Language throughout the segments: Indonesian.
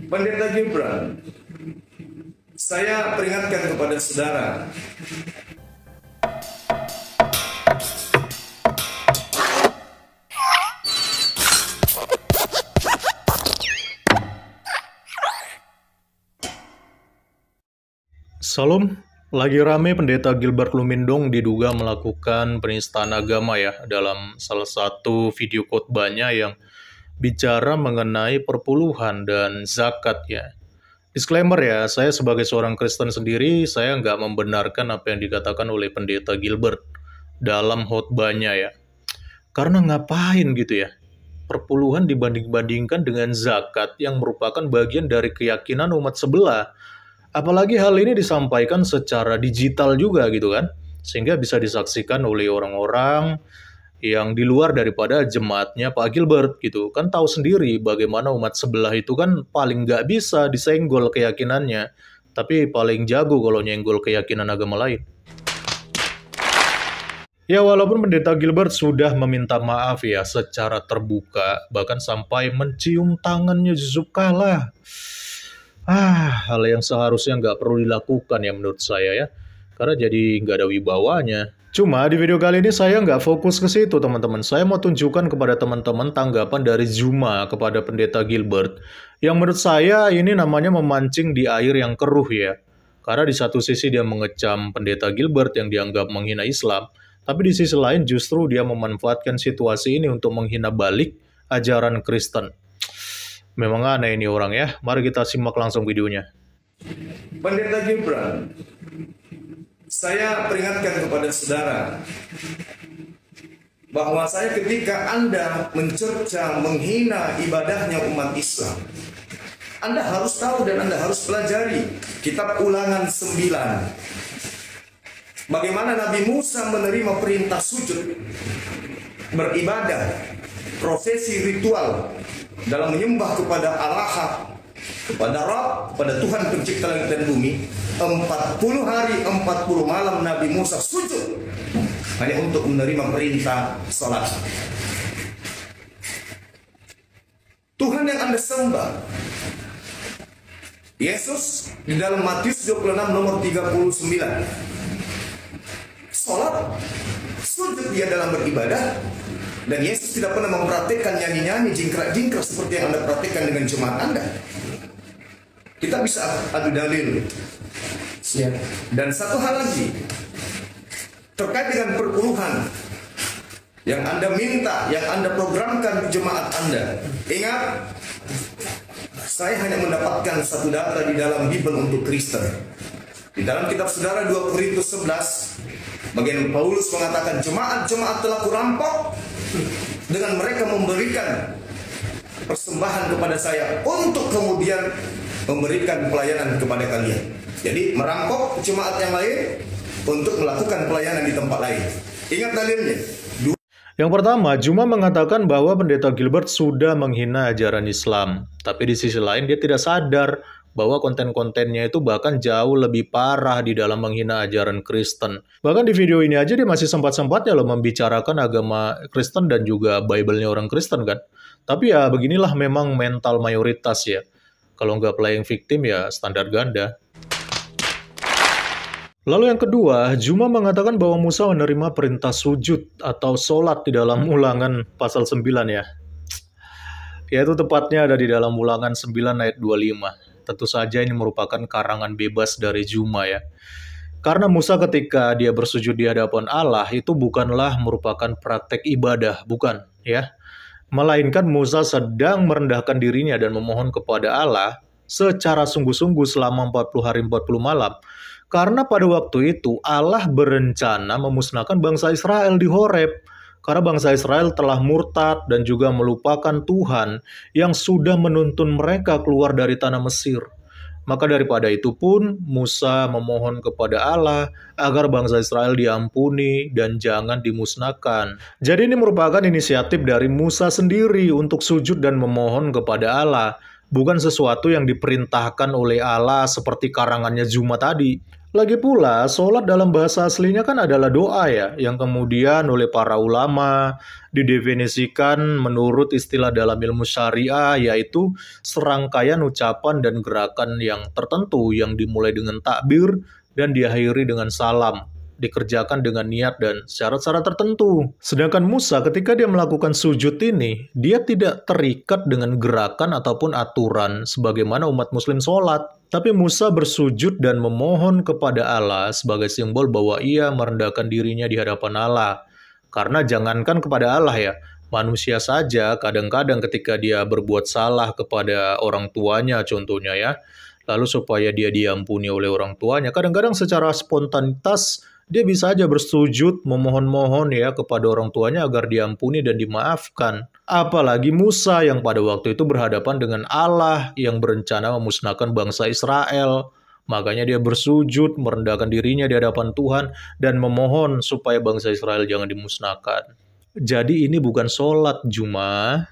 Pendeta Gibran, saya peringatkan kepada saudara, Salam, lagi rame Pendeta Gilbert Lumindong diduga melakukan penistaan agama ya dalam salah satu video khotbahnya yang bicara mengenai perpuluhan dan zakat ya. Disclaimer ya, saya sebagai seorang Kristen sendiri, saya nggak membenarkan apa yang dikatakan oleh Pendeta Gilbert dalam khotbahnya ya. Karena ngapain gitu ya? Perpuluhan dibanding-bandingkan dengan zakat yang merupakan bagian dari keyakinan umat sebelah. Apalagi hal ini disampaikan secara digital juga gitu kan, sehingga bisa disaksikan oleh orang-orang yang di luar daripada jemaatnya Pak Gilbert gitu. Kan tahu sendiri bagaimana umat sebelah itu kan paling nggak bisa disenggol keyakinannya, tapi paling jago kalau nyenggol keyakinan agama lain. Ya walaupun Pendeta Gilbert sudah meminta maaf ya secara terbuka, bahkan sampai mencium tangannya Yusuf Kala. Hal yang seharusnya nggak perlu dilakukan ya menurut saya ya. Karena jadi nggak ada wibawanya. Cuma di video kali ini saya nggak fokus ke situ teman-teman. Saya mau tunjukkan kepada teman-teman tanggapan dari Zuma kepada Pendeta Gilbert. Yang menurut saya ini namanya memancing di air yang keruh ya. Karena di satu sisi dia mengecam Pendeta Gilbert yang dianggap menghina Islam. Tapi di sisi lain justru dia memanfaatkan situasi ini untuk menghina balik ajaran Kristen. Memang aneh ini orang ya. Mari kita simak langsung videonya. Pendeta Gibran, saya peringatkan kepada saudara bahwa saya ketika Anda mencerca, menghina ibadahnya umat Islam, Anda harus tahu dan Anda harus pelajari kitab Ulangan 9. Bagaimana Nabi Musa menerima perintah sujud, beribadah, prosesi ritual dalam menyembah kepada Allah, kepada Rabb, kepada Tuhan pencipta langit dan bumi. 40 hari 40 malam Nabi Musa sujud hanya untuk menerima perintah salat. Tuhan yang Anda sembah Yesus di dalam Matius 26 nomor 39. Salat, sujud dia dalam beribadah. Dan Yesus tidak pernah mempraktikkan nyanyi-nyanyi, jingkrak-jingkrak seperti yang Anda praktikkan dengan jemaat Anda. Kita bisa adu dalil. Dan satu hal lagi, terkait dengan perpuluhan yang Anda minta, yang Anda programkan di jemaat Anda. Ingat, saya hanya mendapatkan satu data di dalam Bible untuk Kristen. Di dalam kitab saudara 2 Korintus 11, bagian Paulus mengatakan jemaat-jemaat telah kurampok dengan mereka memberikan persembahan kepada saya untuk kemudian memberikan pelayanan kepada kalian. Jadi merampok jemaat yang lain untuk melakukan pelayanan di tempat lain. Ingat dalilnya. Yang pertama, Zuma mengatakan bahwa Pendeta Gilbert sudah menghina ajaran Islam. Tapi di sisi lain dia tidak sadar bahwa konten-kontennya itu bahkan jauh lebih parah di dalam menghina ajaran Kristen. Bahkan di video ini aja dia masih sempat-sempatnya loh membicarakan agama Kristen dan juga Bible-nya orang Kristen kan. Tapi ya beginilah memang mental mayoritas ya. Kalau nggak playing victim ya standar ganda. Lalu yang kedua, Zuma mengatakan bahwa Musa menerima perintah sujud atau sholat di dalam Ulangan pasal 9 ya. Yaitu tepatnya ada di dalam Ulangan 9 ayat 25. Tentu saja ini merupakan karangan bebas dari Zuma ya. Karena Musa ketika dia bersujud di hadapan Allah itu bukanlah merupakan praktek ibadah, bukan ya. Melainkan Musa sedang merendahkan dirinya dan memohon kepada Allah secara sungguh-sungguh selama 40 hari 40 malam. Karena pada waktu itu Allah berencana memusnahkan bangsa Israel di Horeb. Karena bangsa Israel telah murtad dan juga melupakan Tuhan yang sudah menuntun mereka keluar dari tanah Mesir. Maka daripada itu pun Musa memohon kepada Allah agar bangsa Israel diampuni dan jangan dimusnahkan. Jadi ini merupakan inisiatif dari Musa sendiri untuk sujud dan memohon kepada Allah. Bukan sesuatu yang diperintahkan oleh Allah seperti karangannya Zuma tadi. Lagi pula, sholat dalam bahasa aslinya kan adalah doa ya, yang kemudian oleh para ulama didefinisikan menurut istilah dalam ilmu syariah, yaitu serangkaian ucapan dan gerakan yang tertentu yang dimulai dengan takbir dan diakhiri dengan salam, dikerjakan dengan niat dan syarat-syarat tertentu. Sedangkan Musa ketika dia melakukan sujud ini, dia tidak terikat dengan gerakan ataupun aturan sebagaimana umat muslim sholat. Tapi Musa bersujud dan memohon kepada Allah sebagai simbol bahwa ia merendahkan dirinya di hadapan Allah. Karena jangankan kepada Allah ya, manusia saja kadang-kadang ketika dia berbuat salah kepada orang tuanya contohnya ya, lalu supaya dia diampuni oleh orang tuanya, kadang-kadang secara spontanitas dia bisa aja bersujud memohon-mohon ya kepada orang tuanya agar diampuni dan dimaafkan. Apalagi Musa yang pada waktu itu berhadapan dengan Allah yang berencana memusnahkan bangsa Israel. Makanya dia bersujud, merendahkan dirinya di hadapan Tuhan, dan memohon supaya bangsa Israel jangan dimusnahkan. Jadi ini bukan sholat Jumat.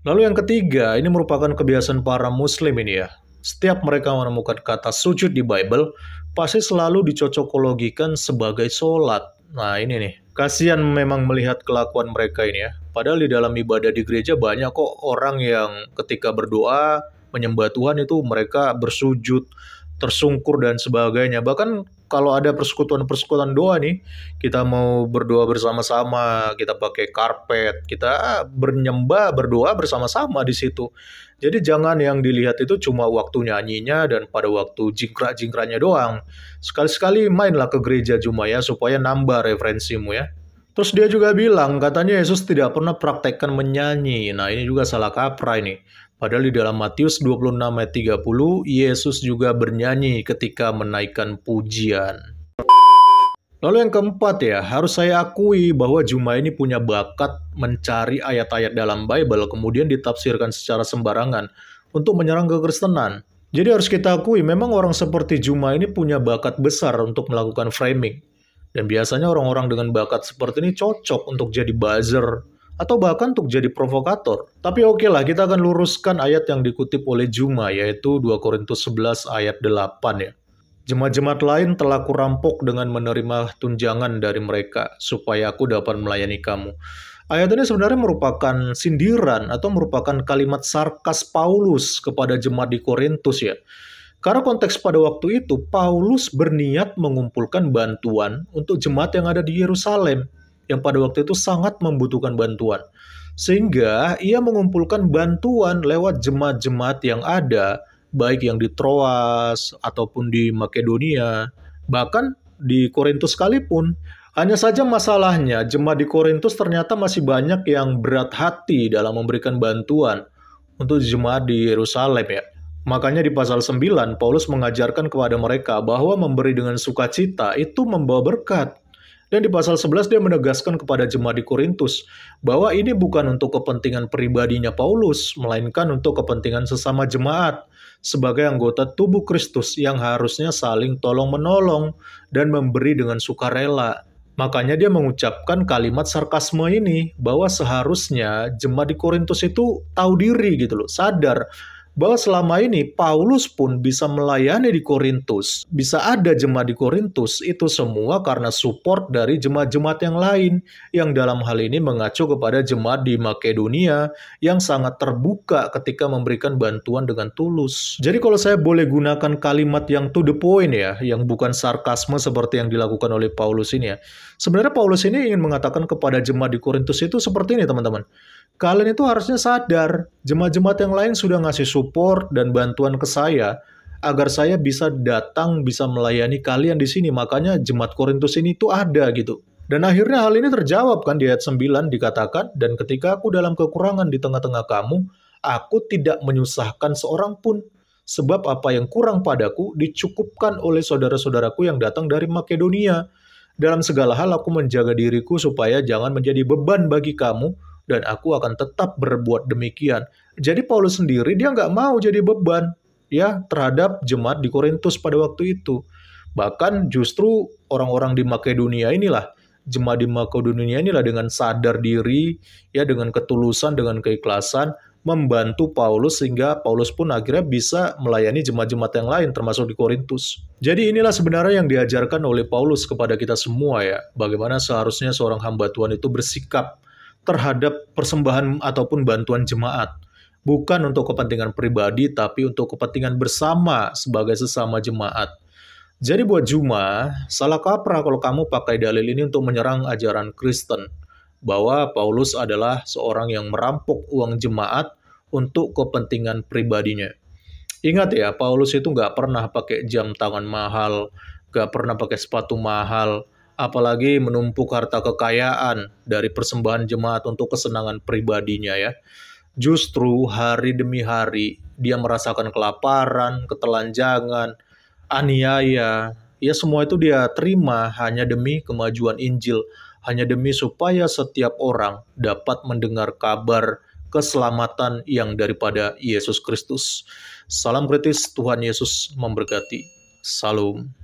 Lalu yang ketiga, ini merupakan kebiasaan para muslim ini ya. Setiap mereka menemukan kata sujud di Bible, pasti selalu dicocokologikan sebagai sholat. Nah ini nih, kasihan memang melihat kelakuan mereka ini ya. Padahal di dalam ibadah di gereja banyak kok orang yang ketika berdoa, menyembah Tuhan itu mereka bersujud, tersungkur dan sebagainya. Bahkan kalau ada persekutuan-persekutuan doa nih, kita mau berdoa bersama-sama, kita pakai karpet, kita berdoa bersama-sama di situ. Jadi jangan yang dilihat itu cuma waktu nyanyinya dan pada waktu jingkrak-jingkraknya doang. Sekali-sekali mainlah ke gereja cuma ya, supaya nambah referensimu ya. Terus dia juga bilang, katanya Yesus tidak pernah praktekkan menyanyi. Nah ini juga salah kaprah ini. Padahal di dalam Matius 26 ayat 30, Yesus juga bernyanyi ketika menaikkan pujian. Lalu yang keempat ya, harus saya akui bahwa Juma ini punya bakat mencari ayat-ayat dalam Bible kemudian ditafsirkan secara sembarangan untuk menyerang kekristenan. Jadi harus kita akui memang orang seperti Juma ini punya bakat besar untuk melakukan framing. Dan biasanya orang-orang dengan bakat seperti ini cocok untuk jadi buzzer atau bahkan untuk jadi provokator. Tapi oke lah, kita akan luruskan ayat yang dikutip oleh Juma, yaitu 2 Korintus 11 ayat 8 ya. Jemaat-jemaat lain telah kurampok dengan menerima tunjangan dari mereka, supaya aku dapat melayani kamu. Ayat ini sebenarnya merupakan sindiran atau merupakan kalimat sarkas Paulus kepada jemaat di Korintus ya. Karena konteks pada waktu itu, Paulus berniat mengumpulkan bantuan untuk jemaat yang ada di Yerusalem, yang pada waktu itu sangat membutuhkan bantuan. Sehingga ia mengumpulkan bantuan lewat jemaat-jemaat yang ada, baik yang di Troas ataupun di Makedonia, bahkan di Korintus sekalipun. Hanya saja masalahnya, jemaat di Korintus ternyata masih banyak yang berat hati dalam memberikan bantuan untuk jemaat di Yerusalem ya. Makanya di pasal 9, Paulus mengajarkan kepada mereka bahwa memberi dengan sukacita itu membawa berkat. Dan di pasal 11 dia menegaskan kepada jemaat di Korintus bahwa ini bukan untuk kepentingan pribadinya Paulus, melainkan untuk kepentingan sesama jemaat sebagai anggota tubuh Kristus yang harusnya saling tolong-menolong dan memberi dengan sukarela. Makanya dia mengucapkan kalimat sarkasme ini bahwa seharusnya jemaat di Korintus itu tahu diri gitu loh, sadar bahwa selama ini Paulus pun bisa melayani di Korintus, bisa ada jemaat di Korintus, itu semua karena support dari jemaat-jemaat yang lain, yang dalam hal ini mengacu kepada jemaat di Makedonia yang sangat terbuka ketika memberikan bantuan dengan tulus. Jadi kalau saya boleh gunakan kalimat yang to the point ya, yang bukan sarkasme seperti yang dilakukan oleh Paulus ini ya. Sebenarnya Paulus ini ingin mengatakan kepada jemaat di Korintus itu seperti ini teman-teman. Kalian itu harusnya sadar, jemaat-jemaat yang lain sudah ngasih support dan bantuan ke saya, agar saya bisa datang, bisa melayani kalian di sini. Makanya jemaat Korintus ini tuh ada gitu. Dan akhirnya hal ini terjawab kan di ayat 9 dikatakan, dan ketika aku dalam kekurangan di tengah-tengah kamu, aku tidak menyusahkan seorang pun. Sebab apa yang kurang padaku dicukupkan oleh saudara-saudaraku yang datang dari Makedonia. Dalam segala hal aku menjaga diriku supaya jangan menjadi beban bagi kamu, dan aku akan tetap berbuat demikian. Jadi Paulus sendiri dia nggak mau jadi beban ya terhadap jemaat di Korintus pada waktu itu. Bahkan justru orang-orang di Makedonia inilah, jemaat di Makedonia inilah dengan sadar diri, ya dengan ketulusan, dengan keikhlasan, membantu Paulus sehingga Paulus pun akhirnya bisa melayani jemaat-jemaat yang lain termasuk di Korintus. Jadi inilah sebenarnya yang diajarkan oleh Paulus kepada kita semua ya, bagaimana seharusnya seorang hamba Tuhan itu bersikap terhadap persembahan ataupun bantuan jemaat. Bukan untuk kepentingan pribadi, tapi untuk kepentingan bersama sebagai sesama jemaat. Jadi buat Juma, salah kaprah kalau kamu pakai dalil ini untuk menyerang ajaran Kristen, bahwa Paulus adalah seorang yang merampok uang jemaat untuk kepentingan pribadinya. Ingat ya, Paulus itu nggak pernah pakai jam tangan mahal, nggak pernah pakai sepatu mahal, apalagi menumpuk harta kekayaan dari persembahan jemaat untuk kesenangan pribadinya ya. Justru hari demi hari dia merasakan kelaparan, ketelanjangan, aniaya, ya semua itu dia terima hanya demi kemajuan Injil, hanya demi supaya setiap orang dapat mendengar kabar keselamatan yang daripada Yesus Kristus. Salam kritis, Tuhan Yesus memberkati. Salam.